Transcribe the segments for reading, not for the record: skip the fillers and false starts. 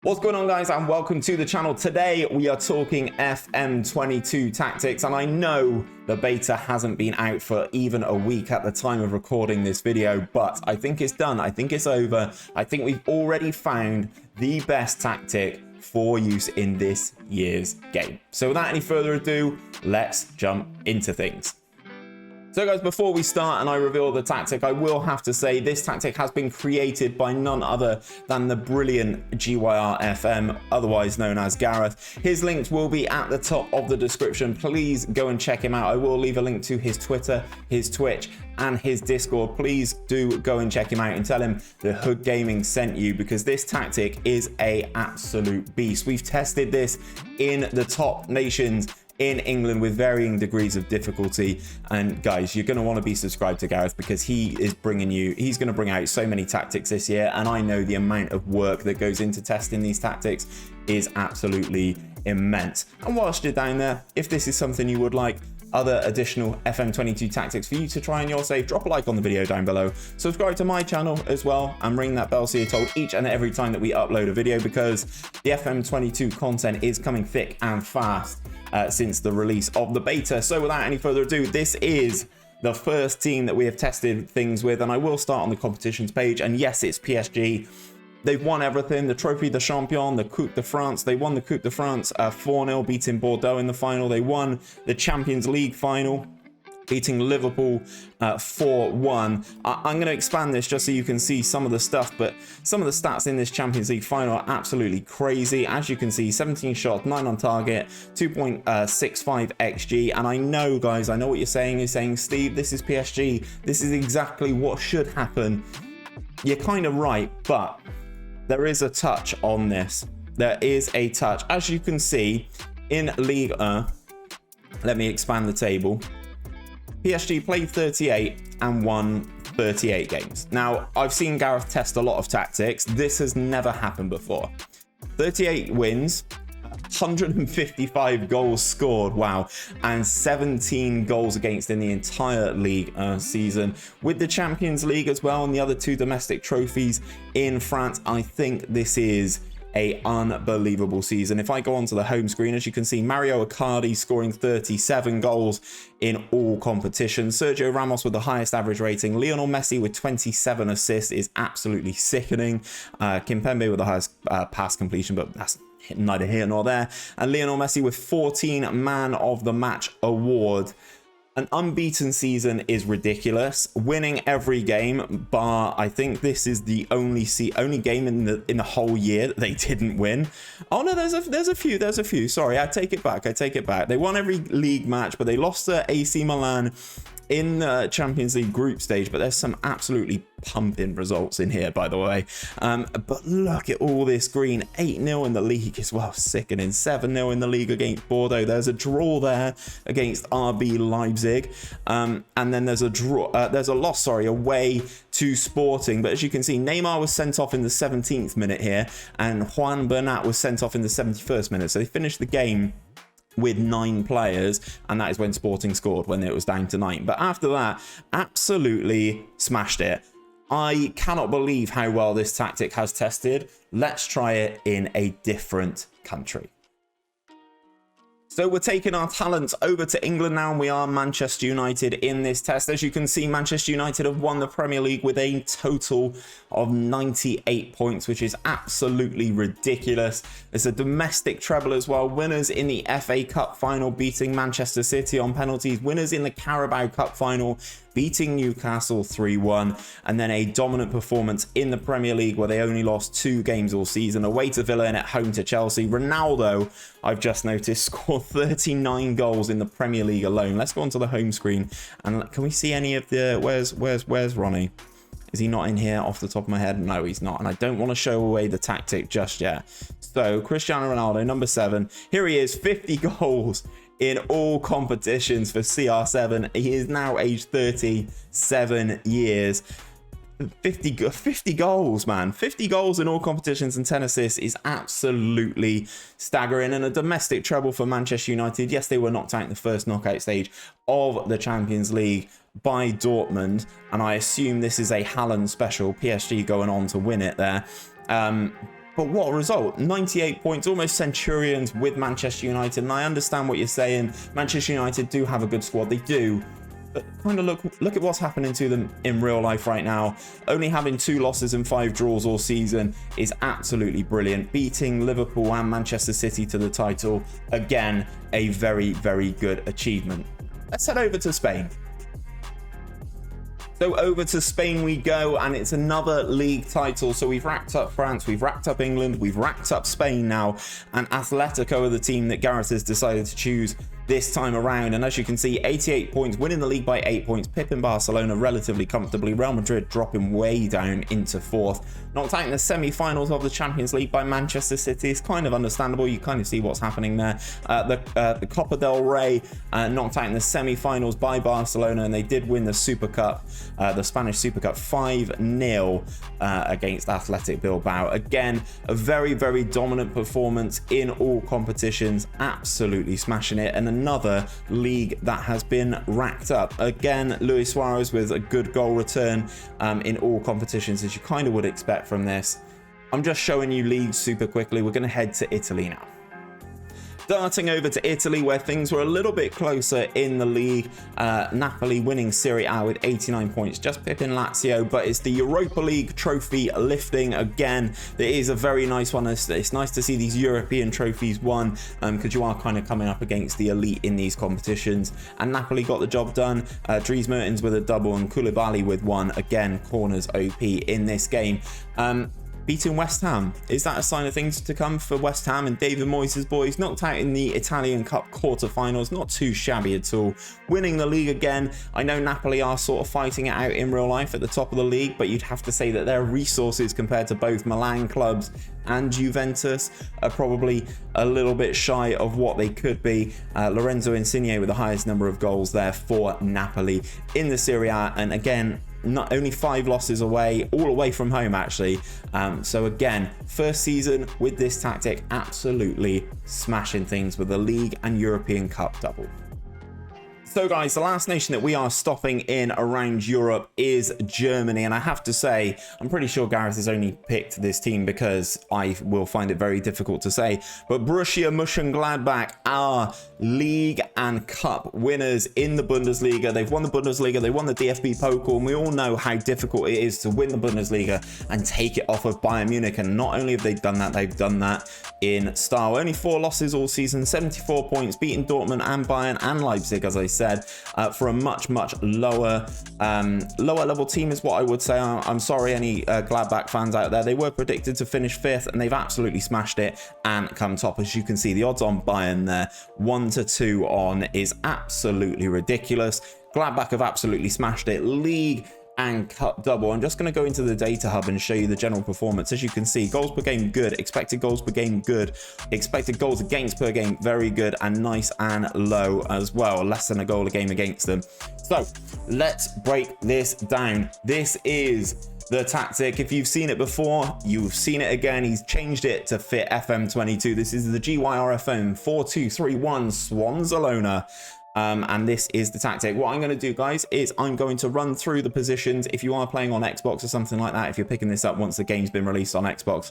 What's going on, guys, and welcome to the channel. Today we are talking FM22 tactics, and I know the beta hasn't been out for even a week at the time of recording this video, but I think it's done. I think it's over. I think we've already found the best tactic for use in this year's game. So without any further ado, let's jump into things. So guys, before we start and I reveal the tactic, I will have to say this tactic has been created by none other than the brilliant GYRFM, otherwise known as Gareth. His links will be at the top of the description. Please go and check him out. I will leave a link to his Twitter, his Twitch, and his Discord. Please do go and check him out and tell him the Hood Gaming sent you, because this tactic is an absolute beast. We've tested this in the top nations in England with varying degrees of difficulty, and guys, you're going to want to be subscribed to Gareth because he's going to bring out so many tactics this year, and I know the amount of work that goes into testing these tactics is absolutely immense. And whilst you're down there, if this is something you would like other additional FM22 tactics for you to try on your save, drop a like on the video down below, subscribe to my channel as well, and ring that bell so you're told each and every time that we upload a video, because the FM22 content is coming thick and fast since the release of the beta. So without any further ado, this is the first team that we have tested things with, and I will start on the competitions page. And yes, it's PSG. They've won everything: the Trophy de Champion, the Coupe de France. They won the Coupe de France 4-0, beating Bordeaux in the final. They won the Champions League final, beating Liverpool 4-1. I'm going to expand this just so you can see some of the stuff, but some of the stats in this Champions League final are absolutely crazy. As you can see, 17 shots, 9 on target, 2.65 XG. And I know, guys, I know what you're saying. You're saying, Steve, this is PSG. This is exactly what should happen. You're kind of right, but there is a touch on this. There is a touch. As you can see in Ligue 1, let me expand the table. PSG played 38 and won 38 games. Now, I've seen Gareth test a lot of tactics. This has never happened before. 38 wins, 155 goals scored, wow, and 17 goals against in the entire league season. With the Champions League as well and the other 2 domestic trophies in France, I think this is an unbelievable season. If I go onto the home screen, as you can see, Mario Icardi scoring 37 goals in all competitions. Sergio Ramos with the highest average rating. Lionel Messi with 27 assists is absolutely sickening. Kimpembe with the highest pass completion, but that's neither here nor there. And Lionel Messi with 14 Man of the Match award. An unbeaten season is ridiculous. Winning every game, bar I think this is the only game in the whole year that they didn't win. Oh no, there's a few. Sorry, I take it back. They won every league match, but they lost to AC Milan in the Champions League group stage. But there's some absolutely pumping results in here, by the way. But look at all this green. 8-0 in the league as well, sickening. 7-0 in the league against Bordeaux. There's a draw there against RB Leipzig, and then there's a loss away to Sporting. But as you can see, Neymar was sent off in the 17th minute here, and Juan Bernat was sent off in the 71st minute. So they finished the game with 9 players, and that is when Sporting scored, when it was down to 9. But after that, absolutely smashed it. I cannot believe how well this tactic has tested. Let's try it in a different country. So we're taking our talents over to England now, and we are Manchester United in this test. As you can see, Manchester United have won the Premier League with a total of 98 points, which is absolutely ridiculous. It's a domestic treble as well. Winners in the FA Cup final, beating Manchester City on penalties. Winners in the Carabao Cup final, beating Newcastle 3-1, and then a dominant performance in the Premier League where they only lost 2 games all season, away to Villa and at home to Chelsea. Ronaldo, I've just noticed, scored 39 goals in the Premier League alone. Let's go onto the home screen, and can we see any of the... Where's Ronnie? Is he not in here off the top of my head? No, he's not, and I don't want to show away the tactic just yet. So Cristiano Ronaldo, number 7, here he is, 50 goals in all competitions for CR7. He is now aged 37 years. 50 goals, man. 50 goals in all competitions and 10 assists is absolutely staggering. And a domestic treble for Manchester United. Yes, they were knocked out in the first knockout stage of the Champions League by Dortmund, and I assume this is a Haaland special. PSG going on to win it there. But what a result. 98 points, almost Centurions with Manchester United. And I understand what you're saying. Manchester United do have a good squad. They do. But kind of look at what's happening to them in real life right now. Only having 2 losses and 5 draws all season is absolutely brilliant. Beating Liverpool and Manchester City to the title. Again, a very, very good achievement. Let's head over to Spain. So over to Spain we go, and it's another league title. So we've racked up France, we've racked up England, we've racked up Spain now, and Atletico are the team that Gareth has decided to choose this time around. And as you can see, 88 points, winning the league by 8 points, pipping Barcelona relatively comfortably, Real Madrid dropping way down into 4th. Knocked out in the semi-finals of the Champions League by Manchester City. It's kind of understandable, you kind of see what's happening there. The Copa del Rey knocked out in the semi-finals by Barcelona, and they did win the Super Cup, the Spanish Super Cup, 5-0 against Athletic Bilbao. Again, a very, very dominant performance in all competitions, absolutely smashing it. And another league that has been racked up. Again, Luis Suarez with a good goal return in all competitions, as you kind of would expect from this. I'm just showing you leagues super quickly. We're going to head to Italy now. Starting over to Italy, where things were a little bit closer in the league. Napoli winning Serie A with 89 points, just pipping Lazio, but it's the Europa League trophy lifting again. It is a very nice one. It's nice to see these European trophies won, because you are kind of coming up against the elite in these competitions. And Napoli got the job done. Dries Mertens with a double and Koulibaly with 1. Again, corners OP in this game. Beating West Ham. Is that a sign of things to come for West Ham and David Moyes' boys? Knocked out in the Italian Cup quarterfinals. Not too shabby at all. Winning the league again. I know Napoli are sort of fighting it out in real life at the top of the league, but you'd have to say that their resources compared to both Milan clubs and Juventus are probably a little bit shy of what they could be. Lorenzo Insigne with the highest number of goals there for Napoli in the Serie A. And again, not only 5 losses away, all away from home actually. So again, first season with this tactic, absolutely smashing things with the league and European Cup double. So guys, the last nation that we are stopping in around Europe is Germany, and I have to say, I'm pretty sure Gareth has only picked this team because I will find it very difficult to say, but Borussia Mönchengladbach are league and cup winners in the Bundesliga. They've won the Bundesliga, they won the DFB Pokal, and we all know how difficult it is to win the Bundesliga and take it off of Bayern Munich, and not only have they done that, they've done that in style. Only 4 losses all season, 74 points, beating Dortmund and Bayern and Leipzig, as I said, for a much lower level team is what I would say. I'm sorry any Gladbach fans out there. They were predicted to finish 5th and they've absolutely smashed it and come top. As you can see, the odds on Bayern there, 1-2 on, is absolutely ridiculous. Gladbach have absolutely smashed it. League and cup double. I'm just going to go into the data hub and show you the general performance. As you can see, goals per game good, expected goals per game good, expected goals against per game very good, and nice and low as well, less than a goal a game against them. So let's break this down. This is the tactic. If you've seen it before, you've seen it again. He's changed it to fit FM22. This is the GYRFM 4231 Swanzalona. And this is the tactic. What I'm going to do, guys, is I'm going to run through the positions. If you are playing on Xbox or something like that, if you're picking this up once the game's been released on Xbox,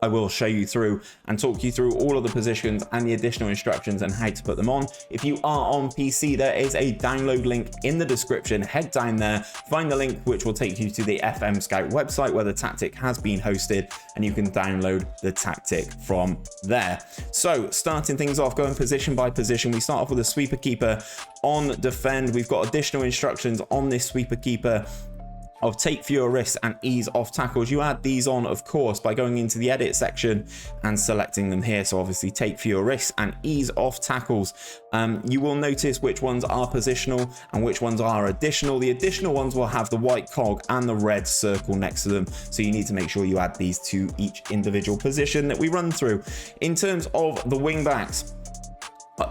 I will show you through and talk you through all of the positions and the additional instructions and how to put them on. If you are on PC, there is a download link in the description. Head down there, find the link which will take you to the FM Scout website where the tactic has been hosted, and you can download the tactic from there. So starting things off, going position by position, we start off with a sweeper keeper on defend. We've got additional instructions on this sweeper keeper of take fewer risks and ease off tackles. You add these on, of course, by going into the edit section and selecting them here. So obviously take fewer risks and ease off tackles. You will notice which ones are positional and which ones are additional. The additional ones will have the white cog and the red circle next to them. So you need to make sure you add these to each individual position that we run through. In terms of the wing backs,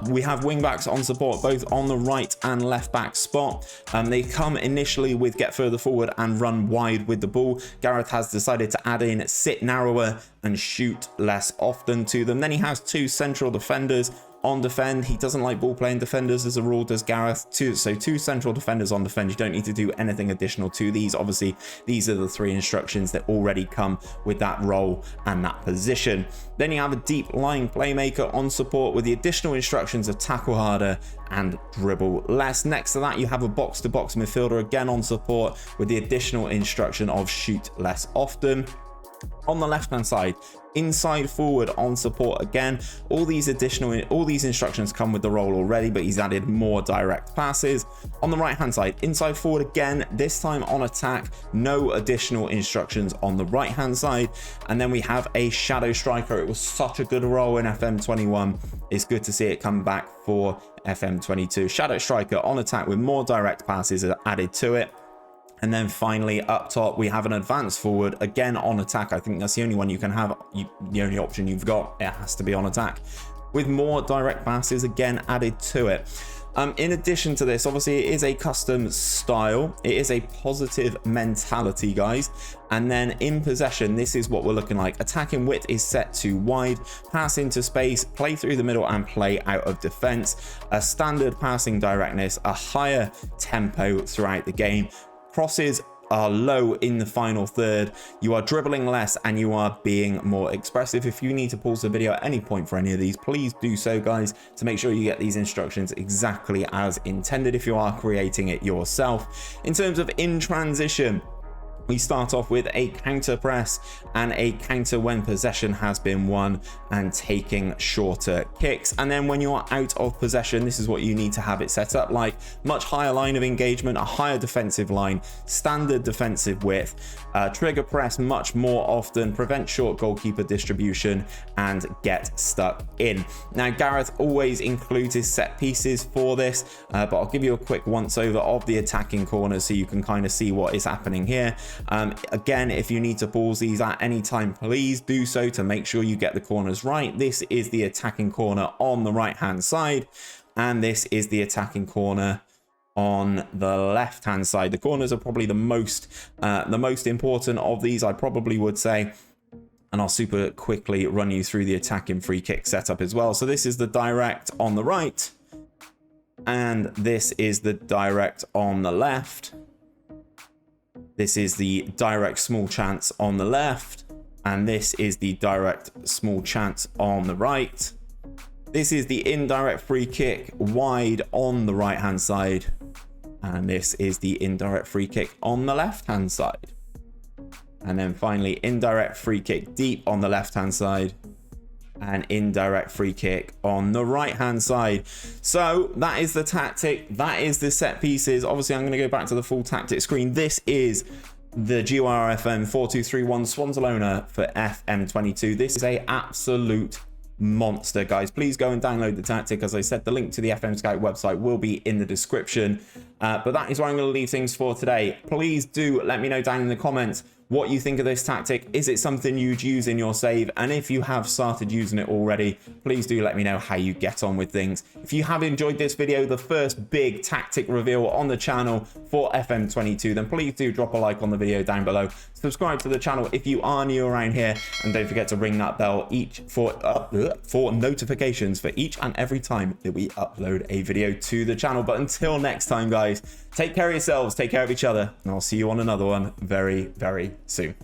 we have wing backs on support both on the right and left back spot. They come initially with get further forward and run wide with the ball. Gareth has decided to add in sit narrower and shoot less often to them. Then he has 2 central defenders, On defend, he doesn't like ball playing defenders as a rule, does Gareth. So two central defenders on defend. You don't need to do anything additional to these. Obviously, these are the 3 instructions that already come with that role and that position. Then you have a deep lying playmaker on support with the additional instructions of tackle harder and dribble less. Next to that, you have a box-to-box midfielder again on support with the additional instruction of shoot less often. On the left hand side, inside forward on support again. All these instructions come with the role already, but he's added more direct passes. On the right hand side, inside forward again, this time on attack, no additional instructions on the right hand side. And then we have a shadow striker. It was such a good role in FM21. It's good to see it come back for FM22. Shadow striker on attack with more direct passes added to it. And then finally up top, we have an advanced forward again on attack. I think that's the only one you can have. The only option you've got, it has to be on attack, with more direct passes again added to it. In addition to this, obviously it is a custom style. It is a positive mentality, guys. And then in possession, this is what we're looking like. Attacking width is set to wide, pass into space, play through the middle and play out of defense. A standard passing directness, a higher tempo throughout the game. Crosses are low in the final third. You are dribbling less and you are being more expressive. If you need to pause the video at any point for any of these, please do so, guys, to make sure you get these instructions exactly as intended if you are creating it yourself. In terms of in transition, we start off with a counter press and a counter when possession has been won and taking shorter kicks. And then when you're out of possession, this is what you need to have it set up like. Much higher line of engagement, a higher defensive line, standard defensive width, trigger press much more often, prevent short goalkeeper distribution and get stuck in. Now Gareth always includes his set pieces for this, but I'll give you a quick once over of the attacking corners so you can kind of see what is happening here. Again, if you need to pause these at any time, please do so to make sure you get the corners right. This is the attacking corner on the right hand side, and this is the attacking corner on the left hand side. The corners are probably the most important of these, I probably would say. And I'll super quickly run you through the attacking free kick setup as well. So this is the direct on the right, and this is the direct on the left. This is the direct small chance on the left, and this is the direct small chance on the right. This is the indirect free kick wide on the right hand side, and this is the indirect free kick on the left hand side. And then finally, indirect free kick deep on the left hand side and indirect free kick on the right hand side. So that is the tactic, that is the set pieces. Obviously I'm going to go back to the full tactic screen. This is the GYRFM 4231 Swansalona for FM22. This is a absolute monster, guys. Please go and download the tactic. As I said, the link to the FM Scout website will be in the description, but that is where I'm going to leave things for today. Please do let me know down in the comments what you think of this tactic. Is it something you'd use in your save? And if you have started using it already, please do let me know how you get on with things. If you have enjoyed this video, the first big tactic reveal on the channel for FM22, then please do drop a like on the video down below. Subscribe to the channel if you are new around here, and don't forget to ring that bell for notifications for each and every time that we upload a video to the channel. But until next time, guys, take care of yourselves, take care of each other, and I'll see you on another one very, very soon.